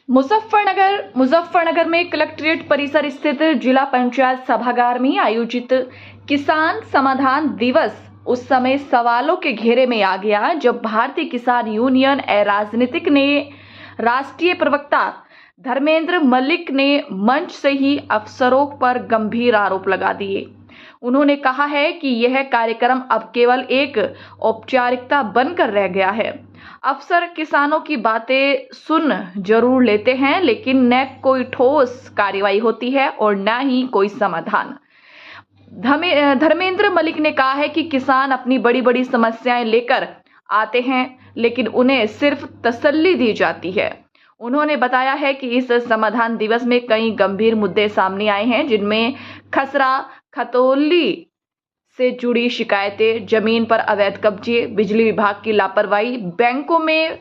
मुजफ्फरनगर में कलेक्ट्रेट परिसर स्थित जिला पंचायत सभागार में आयोजित किसान समाधान दिवस उस समय सवालों के घेरे में आ गया जब भारतीय किसान यूनियन राजनीतिक ने राष्ट्रीय प्रवक्ता धर्मेंद्र मलिक ने मंच से ही अफसरों पर गंभीर आरोप लगा दिए। उन्होंने कहा है कि यह कार्यक्रम अब केवल एक औपचारिकता बनकर रह गया है। अफसर किसानों की बातें सुन जरूर लेते हैं, लेकिन न कोई ठोस कार्रवाई होती है और न ही कोई समाधान। धर्मेंद्र मलिक ने कहा है कि किसान अपनी बड़ी बड़ी समस्याएं लेकर आते हैं, लेकिन उन्हें सिर्फ तसल्ली दी जाती है। उन्होंने बताया है कि इस समाधान दिवस में कई गंभीर मुद्दे सामने आए हैं, जिनमें खसरा खतौली से जुड़ी शिकायतें, जमीन पर अवैध कब्जे, बिजली विभाग की लापरवाही, बैंकों में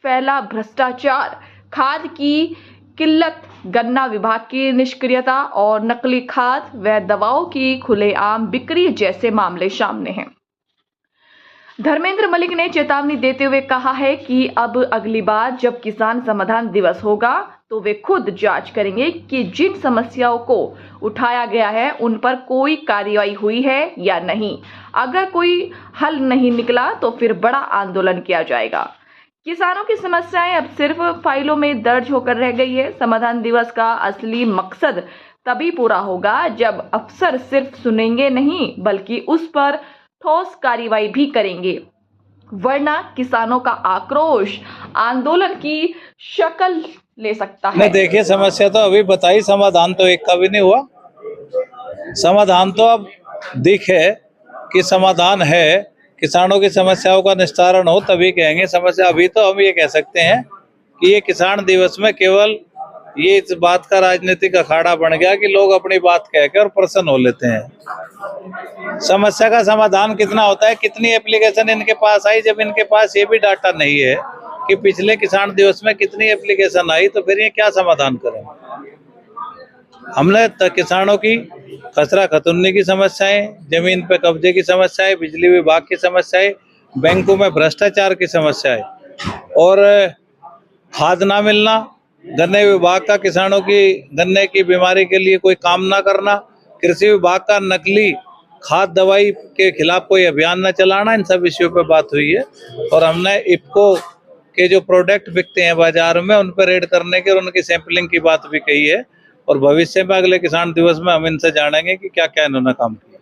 फैला भ्रष्टाचार, खाद की किल्लत, गन्ना विभाग की निष्क्रियता और नकली खाद व दवाओं की खुलेआम बिक्री जैसे मामले सामने हैं। धर्मेंद्र मलिक ने चेतावनी देते हुए कहा है कि अब अगली बार जब किसान समाधान दिवस होगा तो वे खुद जांच करेंगे कि जिन समस्याओं को उठाया गया है उन पर कोई कार्रवाई हुई है या नहीं। अगर कोई हल नहीं निकला तो फिर बड़ा आंदोलन किया जाएगा। किसानों की समस्याएं अब सिर्फ फाइलों में दर्ज होकर रह गई है। समाधान दिवस का असली मकसद तभी पूरा होगा जब अफसर सिर्फ सुनेंगे नहीं बल्कि उस पर ठोस कार्रवाई भी करेंगे, वरना किसानों का आक्रोश आंदोलन की शक्ल ले सकता है। नहीं, देखिए, समस्या तो अभी बताई, समाधान तो एक का भी नहीं हुआ। समाधान तो अब दिखे कि समाधान है, किसानों की समस्याओं का निस्तारण हो तभी कहेंगे समस्या। अभी तो हम ये कह सकते हैं कि ये किसान दिवस में केवल ये इस बात का राजनीतिक अखाड़ा बन गया कि लोग अपनी बात कहकर और प्रसन्न हो लेते हैं। समस्या का समाधान कितना होता है, कितनी एप्लीकेशन इनके पास आई, जब इनके पास ये भी डाटा नहीं है कि पिछले किसान दिवस में कितनी एप्लीकेशन आई, तो फिर ये क्या समाधान करें। हमने किसानों की खसरा खतुन्नी की समस्याएं, जमीन पे कब्जे की समस्याएं, बिजली विभाग की समस्याएं, बैंकों में भ्रष्टाचार की समस्याएं और खाद ना मिलना, गन्ने विभाग का किसानों की गन्ने की बीमारी के लिए कोई काम ना करना, कृषि विभाग का नकली खाद दवाई के खिलाफ कोई अभियान न चलाना, इन सब विषयों पे बात हुई है। और हमने इफ्को के जो प्रोडक्ट बिकते हैं बाजार में उन पर रेड करने की और उनकी सैंपलिंग की बात भी कही है। और भविष्य में अगले किसान दिवस में हम इनसे जानेंगे कि क्या क्या इन्होंने काम किया।